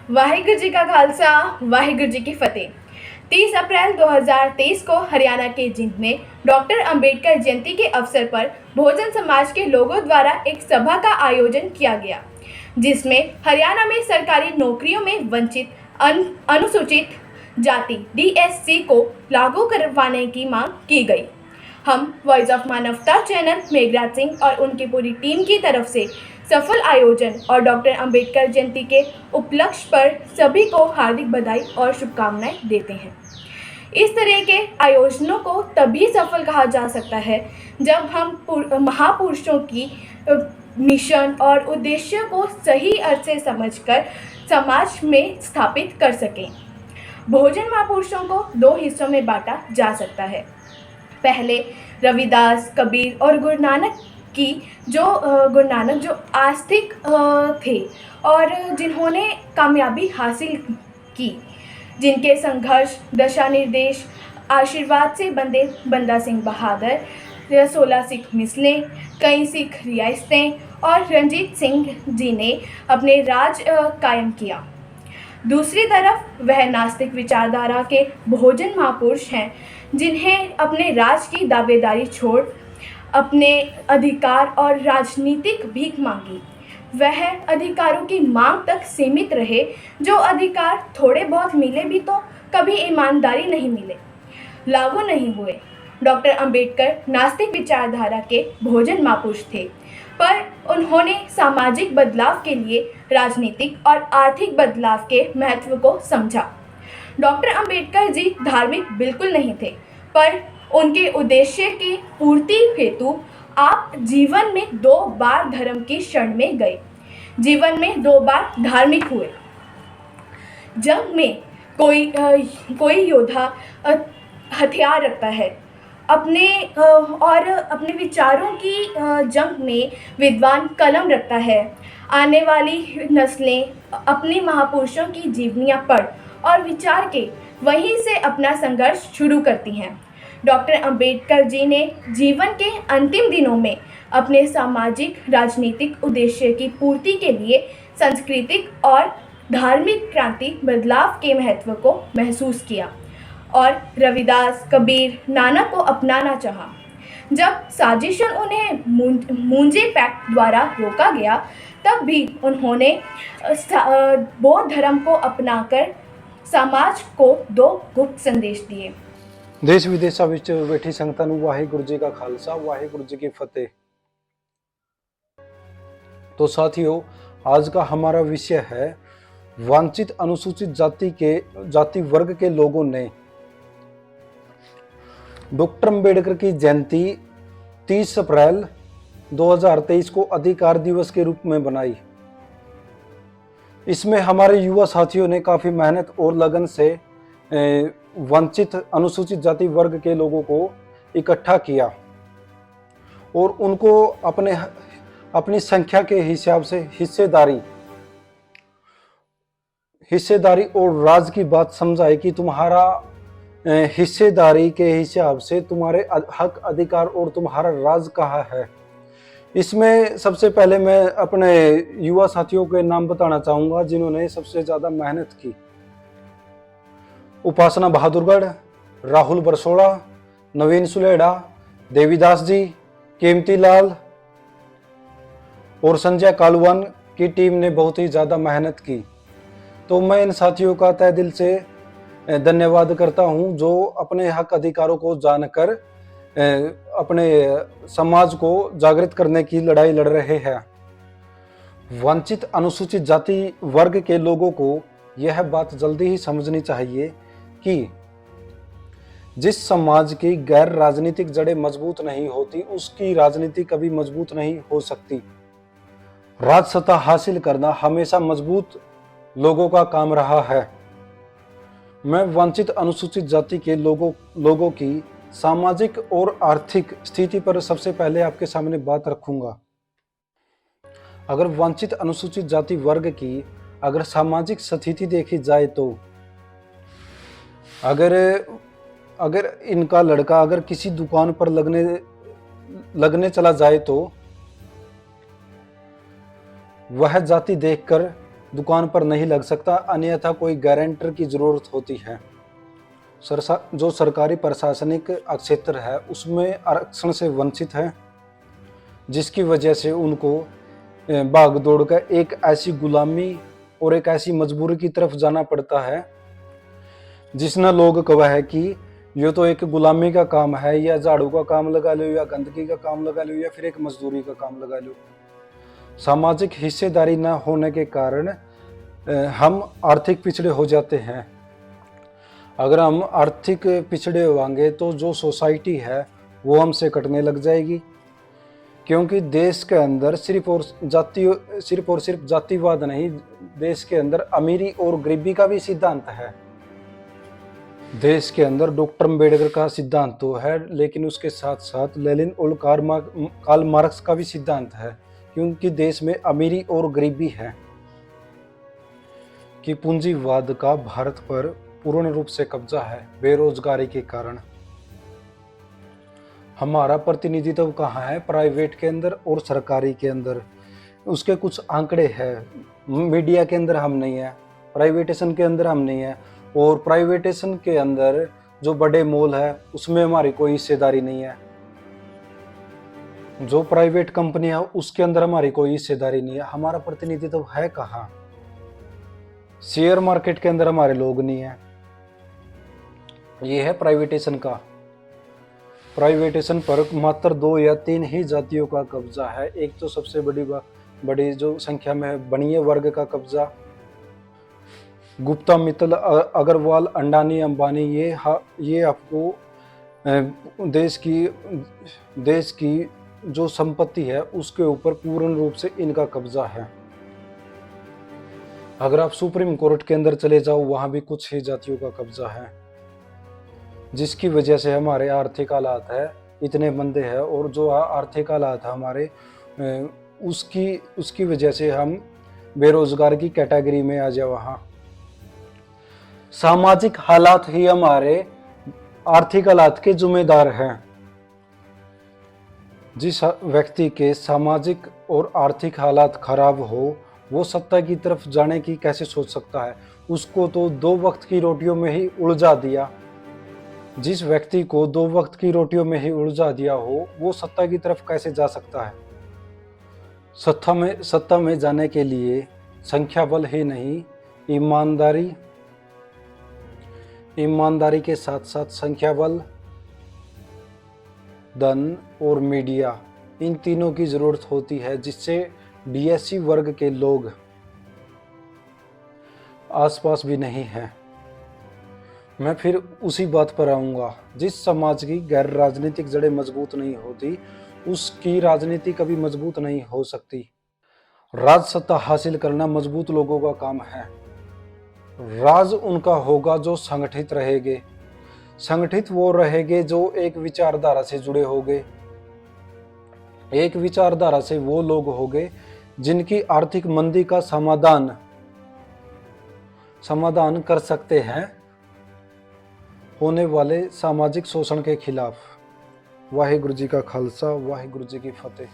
वाहिगुरु जी का खालसा, वाहिगुरु जी की फतेह। 30 अप्रैल 2023 को हरियाणा के जींद में डॉक्टर अंबेडकर जयंती के अवसर पर बहुजन समाज के लोगों द्वारा एक सभा का आयोजन किया गया, जिसमें हरियाणा में सरकारी नौकरियों में वंचित अनुसूचित जाति DSC को लागू करवाने की मांग की गई। हम वॉइस ऑफ मानवता चैनल मेघराज सिंह और उनकी पूरी टीम की तरफ से सफल आयोजन और डॉक्टर अंबेडकर जयंती के उपलक्ष्य पर सभी को हार्दिक बधाई और शुभकामनाएं देते हैं। इस तरह के आयोजनों को तभी सफल कहा जा सकता है जब हम महापुरुषों की मिशन और उद्देश्य को सही अर्थ से समझकर समाज में स्थापित कर सकें। बहुजन महापुरुषों को दो हिस्सों में बांटा जा सकता है। पहले रविदास, कबीर और गुरु नानक जो आस्तिक थे और जिन्होंने कामयाबी हासिल की, जिनके संघर्ष, दशा निर्देश, आशीर्वाद से बंदे बंदा सिंह बहादुर, 16 सिख मिसलें, कई सिख रियासतें और रंजीत सिंह जी ने अपने राज कायम किया। दूसरी तरफ वह नास्तिक विचारधारा के बहुजन महापुरुष हैं जिन्हें अपने राज की दावेदारी छोड़ अपने अधिकार और राजनीतिक भीख मांगी। वह अधिकारों की मांग तक सीमित रहे। जो अधिकार थोड़े बहुत मिले भी तो कभी ईमानदारी नहीं मिले, लागू नहीं हुए। डॉक्टर अंबेडकर नास्तिक विचारधारा के बहुजन महापुरुष थे, पर उन्होंने सामाजिक बदलाव के लिए राजनीतिक और आर्थिक बदलाव के महत्व को समझा। डॉक्टर अंबेडकर जी धार्मिक बिल्कुल नहीं थे, पर उनके उद्देश्य की पूर्ति हेतु आप जीवन में 2 बार धर्म की शरण में गए, जीवन में 2 बार धार्मिक हुए। जंग में कोई योद्धा हथियार रखता है, अपने विचारों की जंग में विद्वान कलम रखता है। आने वाली नस्लें अपने महापुरुषों की जीवनियाँ पढ़ और विचार के वहीं से अपना संघर्ष शुरू करती हैं। डॉक्टर अंबेडकर जी ने जीवन के अंतिम दिनों में अपने सामाजिक राजनीतिक उद्देश्य की पूर्ति के लिए सांस्कृतिक और धार्मिक क्रांति बदलाव के महत्व को महसूस किया और रविदास, कबीर, नानक को अपनाना चाहा। जब साजिशन उन्हें मुंजे पैक्ट द्वारा रोका गया, तब भी उन्होंने बौद्ध धर्म को अपनाकर समाज को 2 गुप्त संदेश दिए। देश विदेशों ਵਿੱਚ बैठी संगतां ਨੂੰ वाहिगुरु जी का खालसा, वाहिगुरु जी की फतेह। तो साथियों, आज का हमारा विषय है वंचित अनुसूचित जाति वर्ग के लोगों ने डॉक्टर अंबेडकर की जयंती 30 अप्रैल 2023 को अधिकार दिवस के रूप में बनाई। इसमें हमारे युवा साथियों ने काफी मेहनत और लगन से वंचित अनुसूचित जाति वर्ग के लोगों को इकट्ठा किया और उनको अपनी संख्या के हिसाब से हिस्सेदारी और राज की बात समझाई कि तुम्हारा हिस्सेदारी के हिसाब से तुम्हारे हक, अधिकार और तुम्हारा राज कहाँ है। इसमें सबसे पहले मैं अपने युवा साथियों के नाम बताना चाहूंगा जिन्होंने सबसे ज्यादा मेहनत की। उपासना बहादुरगढ़, राहुल बरसोड़ा, नवीन सुलेड़ा, देवीदास जी, कीमती लाल और संजय कालवान की टीम ने बहुत ही ज़्यादा मेहनत की। तो मैं इन साथियों का तहे दिल से धन्यवाद करता हूं जो अपने हक अधिकारों को जानकर अपने समाज को जागृत करने की लड़ाई लड़ रहे हैं। वंचित अनुसूचित जाति वर्ग के लोगों को यह बात जल्दी ही समझनी चाहिए कि जिस समाज की गैर राजनीतिक जड़ें मजबूत नहीं होती, उसकी राजनीति कभी मजबूत नहीं हो सकती। राज सत्ता हासिल करना हमेशा मजबूत लोगों का काम रहा है। मैं वंचित अनुसूचित जाति के लोगों की सामाजिक और आर्थिक स्थिति पर सबसे पहले आपके सामने बात रखूंगा। अगर वंचित अनुसूचित जाति वर्ग की अगर सामाजिक स्थिति देखी जाए तो अगर इनका लड़का अगर किसी दुकान पर लगने चला जाए तो वह जाति देखकर दुकान पर नहीं लग सकता, अन्यथा कोई गारंटर की ज़रूरत होती है। जो सरकारी प्रशासनिक क्षेत्र है उसमें आरक्षण से वंचित है, जिसकी वजह से उनको भाग दौड़ कर एक ऐसी गुलामी और एक ऐसी मजबूरी की तरफ जाना पड़ता है जिसने लोग कहा है कि ये तो एक गुलामी का काम है, या झाड़ू का काम लगा लो, या गंदगी का काम लगा लो, या फिर एक मजदूरी का काम लगा लो। सामाजिक हिस्सेदारी न होने के कारण हम आर्थिक पिछड़े हो जाते हैं। अगर हम आर्थिक पिछड़े होंगे तो जो सोसाइटी है वो हमसे कटने लग जाएगी, क्योंकि देश के अंदर सिर्फ और सिर्फ जातिवाद नहीं, देश के अंदर अमीरी और गरीबी का भी सिद्धांत है। देश के अंदर डॉक्टर अम्बेडकर का सिद्धांत तो है, लेकिन उसके साथ साथ लेनिन और कार्ल मार्क्स का भी सिद्धांत है, क्योंकि देश में अमीरी और गरीबी है कि पूंजीवाद का भारत पर पूर्ण रूप से कब्जा है बेरोजगारी के कारण। हमारा प्रतिनिधित्व कहाँ है? प्राइवेट के अंदर और सरकारी के अंदर। उसके कुछ आंकड़े हैं। मीडिया के अंदर हम नहीं है, प्राइवेटेशन के अंदर हम नहीं है, और प्राइवेटेशन के अंदर जो बड़े मॉल है उसमें हमारी कोई हिस्सेदारी नहीं है। जो प्राइवेट कंपनी है उसके अंदर हमारी कोई हिस्सेदारी नहीं है। हमारा प्रतिनिधित्व है कहाँ? शेयर मार्केट के अंदर हमारे लोग नहीं है। ये है प्राइवेटेशन का। प्राइवेटेशन पर मात्र 2 या 3 ही जातियों का कब्जा है। एक तो सबसे बड़ी जो संख्या में बनिए वर्ग का कब्जा, गुप्ता, मित्तल, अग्रवाल, अंडानी, अंबानी, ये आपको देश की जो संपत्ति है उसके ऊपर पूर्ण रूप से इनका कब्जा है। अगर आप सुप्रीम कोर्ट के अंदर चले जाओ वहां भी कुछ ही जातियों का कब्जा है, जिसकी वजह से हमारे आर्थिक हालात है इतने मंदे हैं, और जो आर्थिक हालात है हमारे उसकी वजह से हम बेरोजगार की कैटेगरी में आ जाए। वहाँ सामाजिक हालात ही हमारे आर्थिक हालात के जिम्मेदार हैं। जिस व्यक्ति के सामाजिक और आर्थिक हालात खराब हो वो सत्ता की तरफ जाने की कैसे सोच सकता है? उसको तो 2 वक्त की रोटियों में ही उलझा दिया। जिस व्यक्ति को 2 वक्त की रोटियों में ही उलझा दिया हो वो सत्ता की तरफ कैसे जा सकता है? सत्ता में जाने के लिए संख्या बल ही नहीं, ईमानदारी के साथ साथ संख्या बल, धन और मीडिया, इन तीनों की जरूरत होती है, जिससे बीएससी वर्ग के लोग आसपास भी नहीं हैं। मैं फिर उसी बात पर आऊँगा, जिस समाज की गैर राजनीतिक जड़ें मजबूत नहीं होती उसकी राजनीति कभी मजबूत नहीं हो सकती। राज सत्ता हासिल करना मजबूत लोगों का काम है। राज उनका होगा जो संगठित रहेंगे। संगठित वो रहेंगे जो एक विचारधारा से जुड़े होंगे। एक विचारधारा से वो लोग होंगे जिनकी आर्थिक मंदी का समाधान कर सकते हैं होने वाले सामाजिक शोषण के खिलाफ। वाहिगुरु जी का खालसा, वाहिगुरु जी की फतेह।